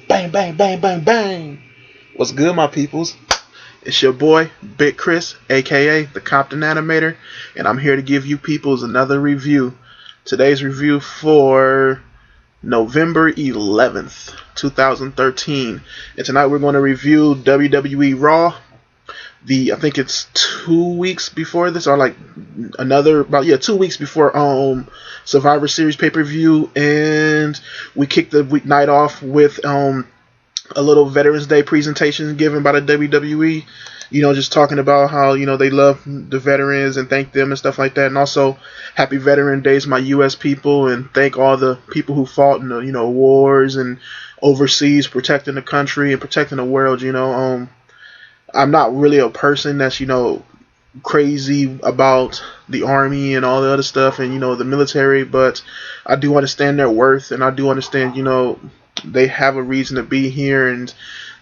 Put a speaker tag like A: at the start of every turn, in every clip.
A: Bang, bang, bang, bang, bang. What's good, my peoples? It's your boy, Big Chris, aka the Compton Animator, and I'm here to give you peoples another review. Today's review for November 11th, 2013. And tonight we're going to review WWE Raw. I think it's 2 weeks before this, or like about 2 weeks before Survivor Series pay-per-view, and we kicked the night off with a little Veterans Day presentation given by the WWE. Just talking about how they love the veterans and thank them and stuff like that, and also Happy Veteran Days, my U.S. people, and thank all the people who fought in the wars and overseas protecting the country and protecting the world. I'm not really a person that's crazy about the army and all the other stuff and the military, but I do understand their worth, and I do understand they have a reason to be here, and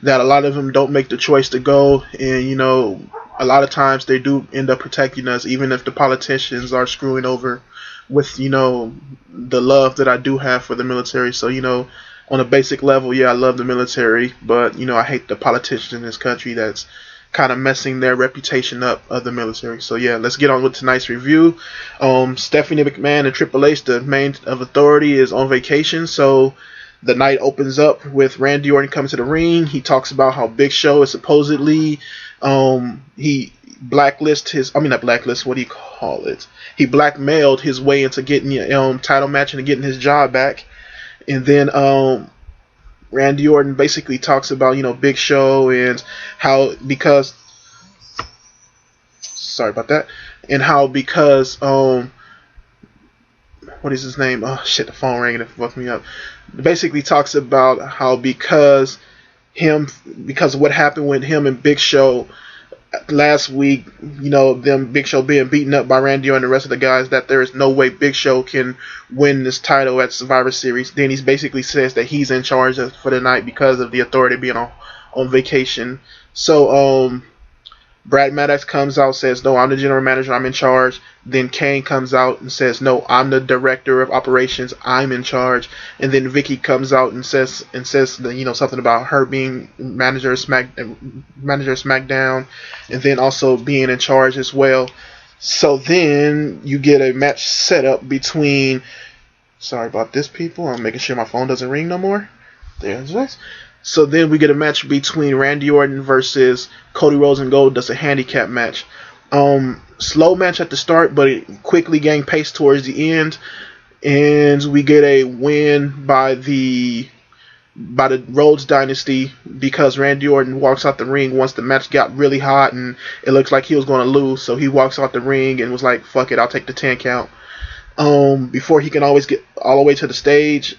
A: that a lot of them don't make the choice to go, and a lot of times they do end up protecting us, even if the politicians are screwing over with the love that I do have for the military. So on a basic level, yeah, I love the military, but I hate the politicians in this country that's kind of messing their reputation up of the military. So yeah, let's get on with tonight's review. Stephanie McMahon and Triple H, the main of authority, is on vacation, so the night opens up with Randy Orton coming to the ring. He talks about how Big Show is supposedly he he blackmailed his way into getting the title match and getting his job back. And then Randy Orton basically talks about Big Show and how because what is his name? Oh shit, the phone rang and it fucked me up. Basically talks about how because of what happened with him and Big Show last week, them Big Show being beaten up by Randy Orton and the rest of the guys, that there is no way Big Show can win this title at Survivor Series. Then he basically says that he's in charge for the night because of the authority being on vacation. So Brad Maddox comes out, says, no, I'm the general manager, I'm in charge. Then Kane comes out and says, no, I'm the director of operations, I'm in charge. And then Vicky comes out and says something about her being manager of SmackDown, and then also being in charge as well. So then you get a match set up between, sorry about this, people, I'm making sure my phone doesn't ring no more. There's this. So then we get a match between Randy Orton versus Cody Rhodes, and Gold does a handicap match. Slow match at the start, but it quickly gained pace towards the end, and we get a win by the Rhodes Dynasty because Randy Orton walks out the ring once the match got really hot and it looks like he was going to lose. So he walks out the ring and was like, "Fuck it, I'll take the 10 count." Before he can always get all the way to the stage,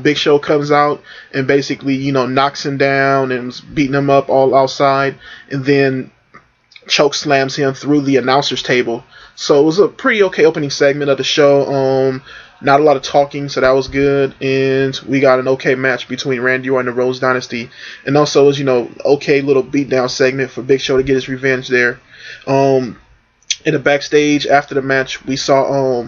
A: Big Show comes out and basically, knocks him down and was beating him up all outside, and then choke slams him through the announcer's table. So it was a pretty okay opening segment of the show. Not a lot of talking, so that was good, and we got an okay match between Randy Orton and the Rhodes Dynasty, and also it was, okay little beatdown segment for Big Show to get his revenge there. In the backstage after the match, we saw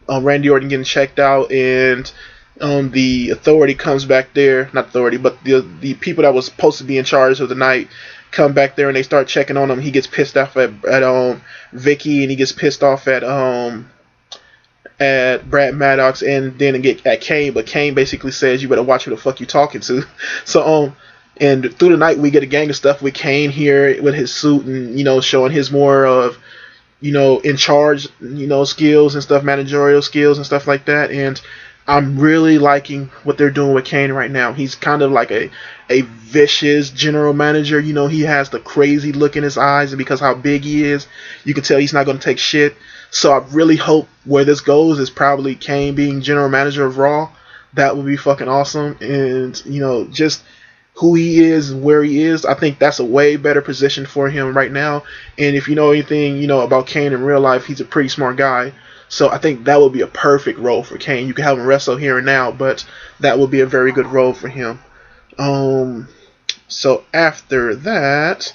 A: Randy Orton getting checked out, and the authority comes back there. Not authority, but the people that was supposed to be in charge of the night come back there, and they start checking on him. He gets pissed off at Vicky, and he gets pissed off at Brad Maddox, and then at Kane. But Kane basically says, "You better watch who the fuck you talking to." So and through the night we get a gang of stuff with Kane here with his suit and showing his more of in charge, skills and stuff, managerial skills and stuff like that. And I'm really liking what they're doing with Kane right now. He's kind of like a vicious general manager. He has the crazy look in his eyes, and because how big he is, you can tell he's not going to take shit. So I really hope where this goes is probably Kane being general manager of Raw. That would be fucking awesome. And, just who he is and where he is, I think that's a way better position for him right now. And if you know anything, about Kane in real life, he's a pretty smart guy. So I think that would be a perfect role for Kane. You can have him wrestle here and now, but that would be a very good role for him. So after that,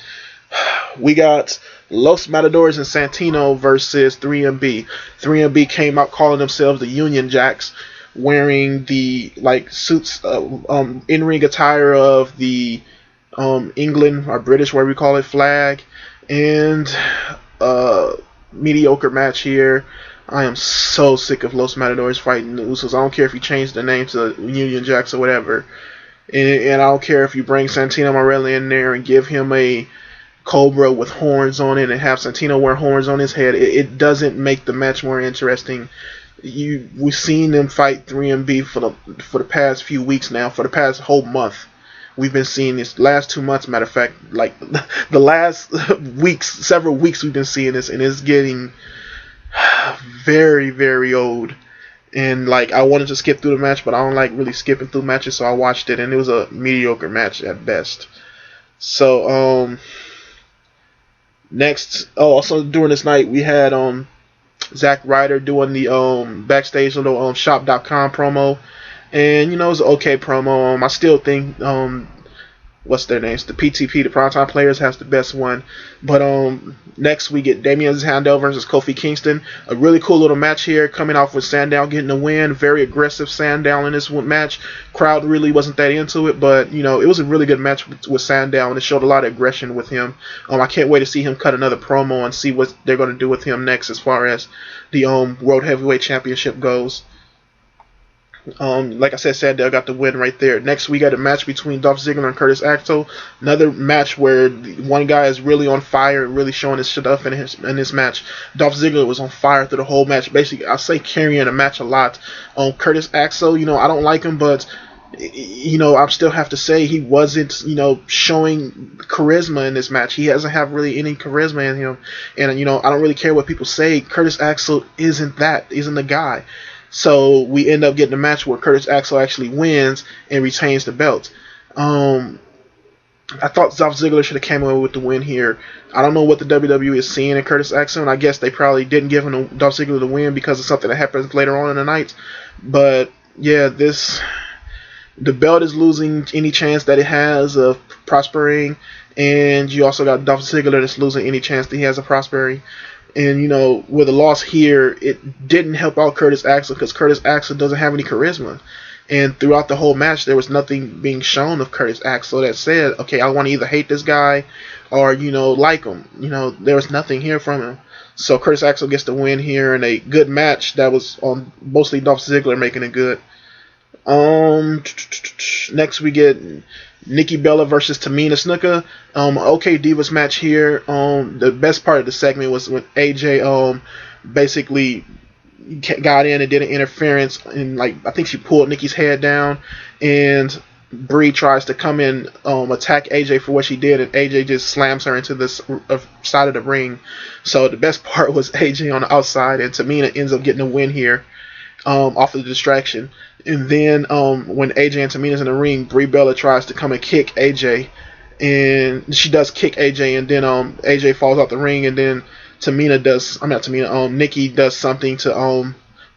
A: we got Los Matadors and Santino versus 3MB. 3MB came out calling themselves the Union Jacks, wearing the like suits, in-ring attire of the England or British, whatever we call it, flag, and mediocre match here. I am so sick of Los Matadores fighting the Usos. I don't care if you change the name to Union Jacks or whatever. And I don't care if you bring Santino Marella in there and give him a Cobra with horns on it and have Santino wear horns on his head. It doesn't make the match more interesting. We've seen them fight 3MB for the past few weeks now, for the past whole month. We've been seeing this last 2 months, matter of fact, like the last several weeks we've been seeing this, and it's getting very, very old. And like, I wanted to skip through the match, but I don't like really skipping through matches, so I watched it, and it was a mediocre match at best. So next, also during this night we had Zack Ryder doing the backstage little shop.com promo, and it was an okay promo. I still think what's their names? The PTP, the Primetime Players, has the best one. But next we get Damian Sandow versus Kofi Kingston. A really cool little match here, coming off with Sandow getting the win. Very aggressive Sandow in this match. Crowd really wasn't that into it, but it was a really good match with Sandow, and it showed a lot of aggression with him. I can't wait to see him cut another promo and see what they're going to do with him next as far as the World Heavyweight Championship goes. Like I said, Sandow got the win right there. Next, we got a match between Dolph Ziggler and Curtis Axel. Another match where one guy is really on fire, really showing his stuff in this match. Dolph Ziggler was on fire through the whole match. Basically, I say carrying a match a lot. Curtis Axel, I don't like him, but I still have to say he wasn't, showing charisma in this match. He doesn't have really any charisma in him, and I don't really care what people say. Curtis Axel isn't the guy. So we end up getting a match where Curtis Axel actually wins and retains the belt. I thought Dolph Ziggler should have came away with the win here. I don't know what the WWE is seeing in Curtis Axel, and I guess they probably didn't give him Dolph Ziggler the win because of something that happens later on in the night. But yeah, the belt is losing any chance that it has of prospering, and you also got Dolph Ziggler that's losing any chance that he has of prospering. And with a loss here, it didn't help out Curtis Axel because Curtis Axel doesn't have any charisma. And throughout the whole match, there was nothing being shown of Curtis Axel that said, okay, I want to either hate this guy or like him. There was nothing here from him. So Curtis Axel gets the win here in a good match that was on mostly Dolph Ziggler making it good. Next we get Nikki Bella versus Tamina Snuka. Okay, Divas match here. The best part of the segment was when AJ basically got in and did an interference, and I think she pulled Nikki's head down, and Brie tries to come in attack AJ for what she did, and AJ just slams her into the side of the ring. So the best part was AJ on the outside, and Tamina ends up getting a win here off of the distraction. And then when AJ and Tamina's in the ring, Brie Bella tries to come and kick AJ, and she does kick AJ, and then AJ falls out the ring, and then Nikki does something to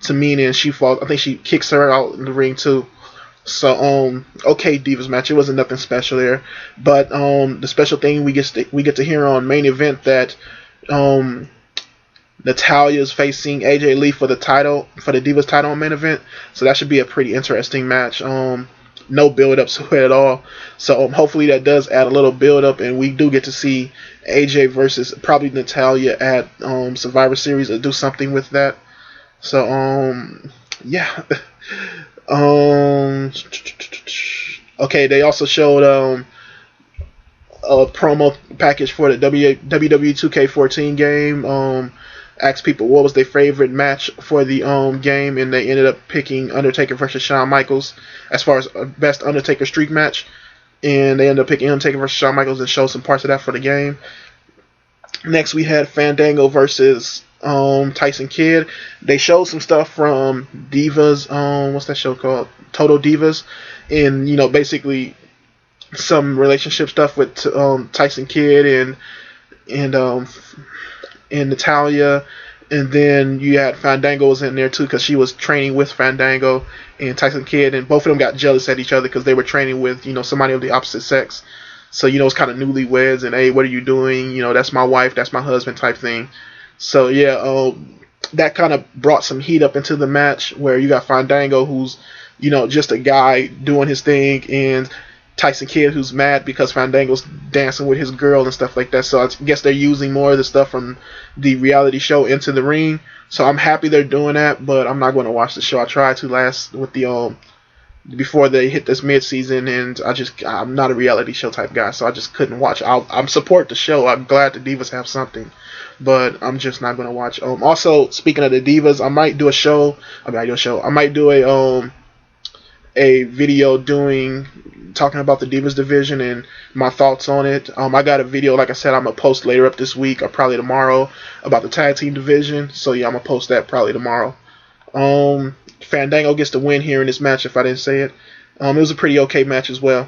A: Tamina, and she falls. I think she kicks her out in the ring too. So okay, Divas match. It wasn't nothing special there, but the special thing we get to hear on main event that Natalya is facing AJ Lee for the title, for the Divas title on main event. So that should be a pretty interesting match. No build up to it at all. So hopefully that does add a little build up, and we do get to see AJ versus probably Natalya at Survivor Series or do something with that. So yeah. Okay, they also showed a promo package for the WWE 2K14 game. Asked people what was their favorite match for the game, and they ended up picking Undertaker versus Shawn Michaels as far as best Undertaker streak match, and they ended up picking Undertaker versus Shawn Michaels and showed some parts of that for the game. Next we had Fandango versus Tyson Kidd. They showed some stuff from Divas, what's that show called? Total Divas, and basically some relationship stuff with Tyson Kidd and Natalya, and then you had Fandango was in there too because she was training with Fandango and Tyson Kidd, and both of them got jealous at each other because they were training with somebody of the opposite sex. So it's kind of newlyweds, and hey, what are you doing? That's my wife, that's my husband type thing. So yeah, that kind of brought some heat up into the match where you got Fandango, who's, just a guy doing his thing, and Tyson Kidd, who's mad because Fandango's dancing with his girl and stuff like that. So I guess they're using more of the stuff from the reality show into the ring. So I'm happy they're doing that, but I'm not going to watch the show. I tried to last with the before they hit this mid-season, and I'm not a reality show type guy, so I just couldn't watch. I'm support the show. I'm glad the Divas have something, but I'm just not going to watch. Also, speaking of the Divas, I might do a show. I might do a video talking about the Divas division and my thoughts on it. I got a video, like I said, I'm gonna post later up this week or probably tomorrow about the tag team division. So yeah, I'm gonna post that probably tomorrow. Fandango gets the win here in this match, if I didn't say it. It was a pretty okay match as well.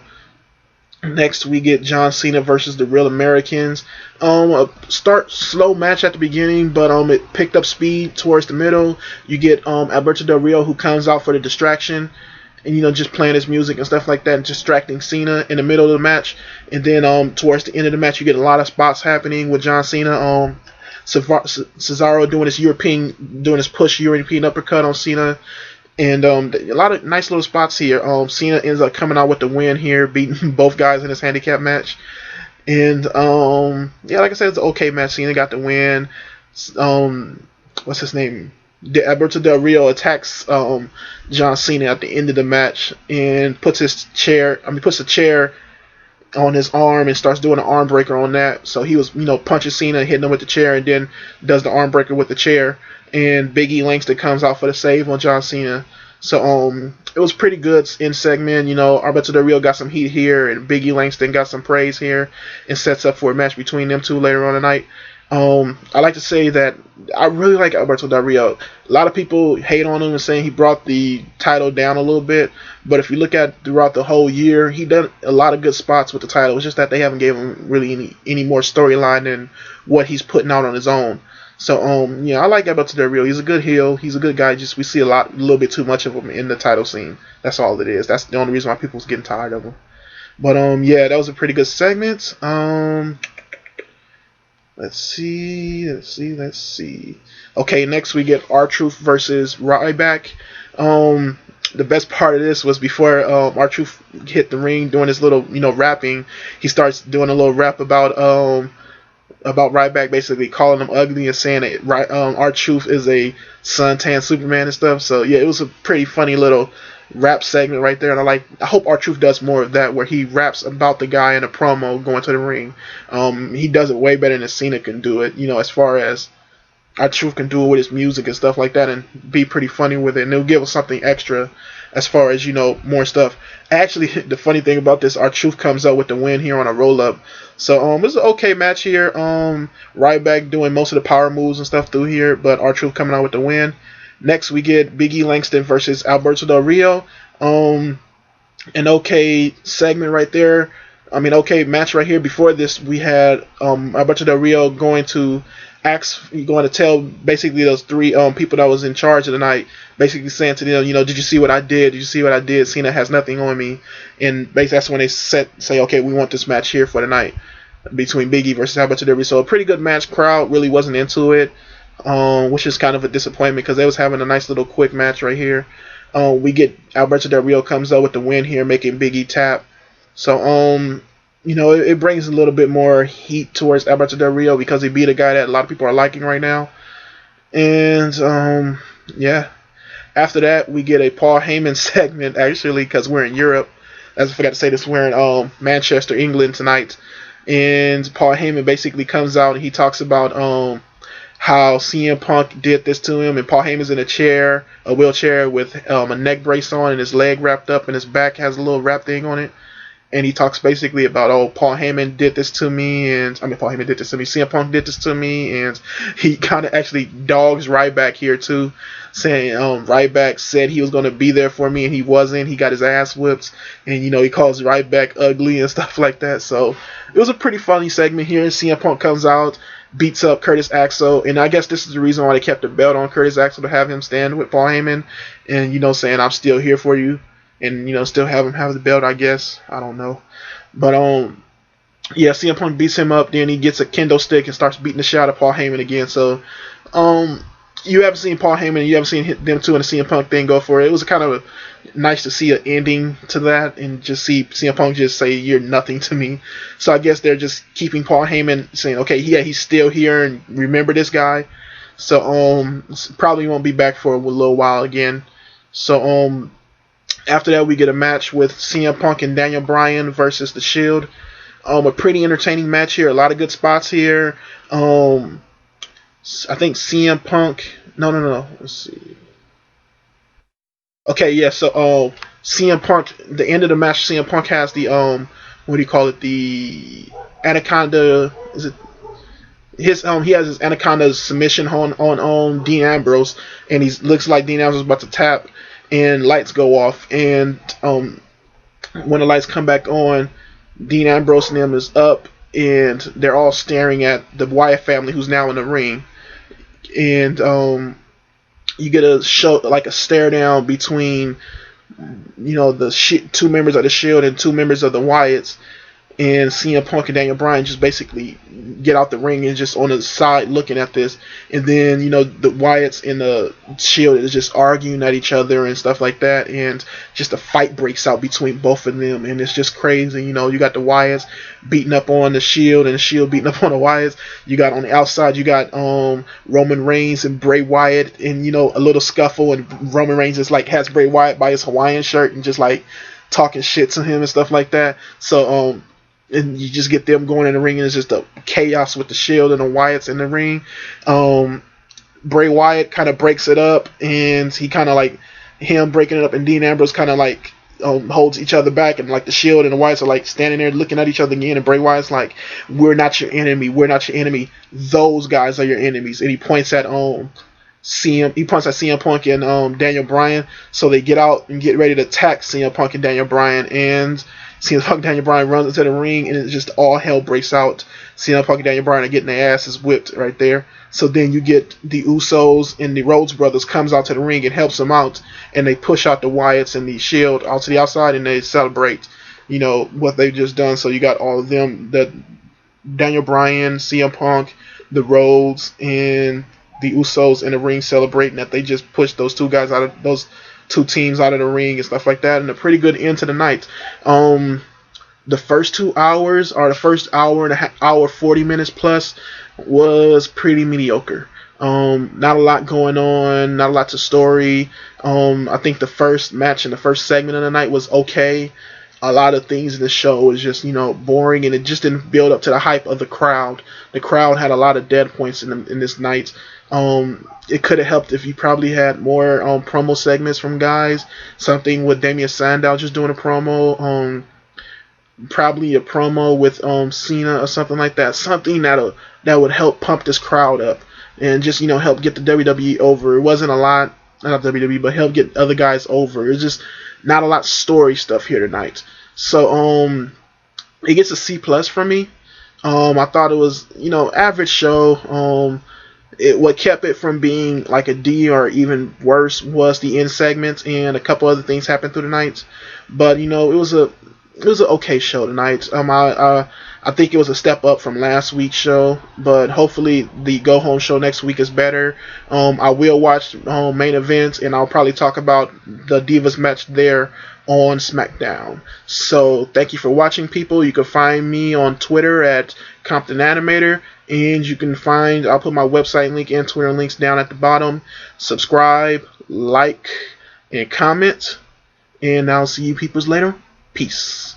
A: Next, we get John Cena versus the Real Americans. A slow match at the beginning, but it picked up speed towards the middle. You get Alberto Del Rio, who comes out for the distraction, and just playing his music and stuff like that, and distracting Cena in the middle of the match. And then towards the end of the match, you get a lot of spots happening with John Cena. Cesaro doing his push European uppercut on Cena, and a lot of nice little spots here. Cena ends up coming out with the win here, beating both guys in this handicap match. And like I said, it's an okay match. Cena got the win. What's his name? Alberto Del Rio attacks John Cena at the end of the match and puts a chair on his arm and starts doing an arm breaker on that. So he was, punching Cena and hitting him with the chair, and then does the arm breaker with the chair. And Big E Langston comes out for the save on John Cena. So it was pretty good in segment. Alberto Del Rio got some heat here, and Big E Langston got some praise here, and sets up for a match between them two later on tonight. I like to say that I really like Alberto Del Rio. A lot of people hate on him and saying he brought the title down a little bit, but if you look at throughout the whole year, he done a lot of good spots with the title. It's just that they haven't given him really any more storyline than what he's putting out on his own. So I like Alberto Del Rio. He's a good heel. He's a good guy. Just we see a little bit too much of him in the title scene. That's all it is. That's the only reason why people's getting tired of him. But that was a pretty good segment. Let's see. Okay, next we get R-Truth versus Ryback. The best part of this was before R-Truth hit the ring doing his little, rapping. He starts doing a little rap about Ryback, basically calling him ugly and saying that R-Truth is a suntan Superman and stuff. So yeah, it was a pretty funny little rap segment right there, and I hope R-Truth does more of that, where he raps about the guy in a promo going to the ring. He does it way better than Cena can do it, as far as R-Truth can do it with his music and stuff like that, and be pretty funny with it, and it'll give us something extra as far as, more stuff. Actually, the funny thing about this, R-Truth comes out with the win here on a roll-up. So, it was an okay match here. Ryback doing most of the power moves and stuff through here, but R-Truth coming out with the win. Next, we get Big E Langston versus Alberto Del Rio. An okay segment right there. Okay match right here. Before this, we had Alberto Del Rio going to tell basically those three people that was in charge of the night, basically saying to them, did you see what I did? Did you see what I did? Cena has nothing on me. And basically that's when they say, okay, we want this match here for the night between Big E versus Alberto Del Rio. So a pretty good match. Crowd really wasn't into it. Which is kind of a disappointment because they was having a nice little quick match right here. We get Alberto Del Rio comes up with the win here, making Big E tap. So, it brings a little bit more heat towards Alberto Del Rio because he beat a guy that a lot of people are liking right now. And, after that, we get a Paul Heyman segment, actually, because we're in Europe. As I forgot to say this, we're in Manchester, England tonight. And Paul Heyman basically comes out and he talks about how CM Punk did this to him, and Paul Heyman's in a wheelchair with a neck brace on and his leg wrapped up and his back has a little wrap thing on it. And he talks basically about, Paul Heyman did this to me, CM Punk did this to me, and he kind of actually dogs Ryback here too, saying Ryback said he was going to be there for me and he wasn't. He got his ass whipped, and he calls Ryback ugly and stuff like that. So it was a pretty funny segment here. CM Punk comes out, beats up Curtis Axel, and I guess this is the reason why they kept the belt on Curtis Axel, to have him stand with Paul Heyman and saying I'm still here for you, and still have him have the belt, I guess. I don't know. But CM Punk beats him up, then he gets a kendo stick and starts beating the shit out of Paul Heyman again. So you haven't seen Paul Heyman, and you haven't seen them two in the CM Punk thing go for it. It was kind of nice to see an ending to that and just see CM Punk just say, "You're nothing to me." So I guess they're just keeping Paul Heyman, saying, "Okay, yeah, he's still here, and remember this guy." So probably won't be back for a little while again. So after that, we get a match with CM Punk and Daniel Bryan versus The Shield. A pretty entertaining match here. A lot of good spots here. I think CM Punk. No. Let's see. Okay, yeah. So CM Punk. The end of the match, CM Punk has the what do you call it? The Anaconda. Is it? He has his Anaconda submission on Dean Ambrose, and he looks like Dean Ambrose is about to tap, and lights go off, and when the lights come back on, Dean Ambrose and them is up, and they're all staring at the Wyatt family, who's now in the ring, and you get a stare down between the two members of the Shield and two members of the Wyatts. And CM Punk and Daniel Bryan just basically get out the ring and just on the side looking at this. And then, the Wyatts and the Shield is just arguing at each other and stuff like that. And just a fight breaks out between both of them. And it's just crazy. You got the Wyatts beating up on the Shield and the Shield beating up on the Wyatts. You got on the outside, you got Roman Reigns and Bray Wyatt and, a little scuffle. And Roman Reigns just has Bray Wyatt by his Hawaiian shirt and just talking shit to him and stuff like that. So, and you just get them going in the ring, and it's just a chaos with the Shield and the Wyatts in the ring. Bray Wyatt kind of breaks it up, and he kind of him breaking it up, and Dean Ambrose kind of holds each other back, and the Shield and the Wyatts are standing there looking at each other again, and Bray Wyatt's "We're not your enemy. We're not your enemy. Those guys are your enemies." And he points at CM Punk and Daniel Bryan, so they get out and get ready to attack CM Punk and Daniel Bryan, and CM Punk and Daniel Bryan runs into the ring, and it just all hell breaks out. CM Punk and Daniel Bryan are getting their asses whipped right there. So then you get the Usos and the Rhodes brothers comes out to the ring and helps them out, and they push out the Wyatts and the Shield out to the outside, and they celebrate, what they've just done. So you got all of them, the Daniel Bryan, CM Punk, the Rhodes, and the Usos in the ring celebrating that they just pushed those two guys out of those two teams out of the ring and stuff like that, and a pretty good end to the night. The first 2 hours, or the first hour and a half, hour 40 minutes plus, was pretty mediocre. Not a lot going on, not a lot to story. I think the first match and the first segment of the night was okay. A lot of things in the show was just, boring, and it just didn't build up to the hype of the crowd. The crowd had a lot of dead points in this night. It could have helped if you probably had more promo segments from guys. Something with Damian Sandow just doing a promo. Probably a promo with Cena or something like that. Something that would help pump this crowd up and just help get the WWE over. It wasn't a lot, not WWE, but help get other guys over. It's just not a lot of story stuff here tonight. So it gets a C+ from me. I thought it was average show. What kept it from being a D or even worse was the end segments, and a couple other things happened through the night. But it was an okay show tonight. I think it was a step up from last week's show, but hopefully the go home show next week is better. I will watch main events, and I'll probably talk about the Divas match there on SmackDown. So thank you for watching, people. You can find me on Twitter at Compton Animator, and you can find, I'll put my website link and Twitter links down at the bottom. Subscribe, like, and comment, and I'll see you peoples later. Peace.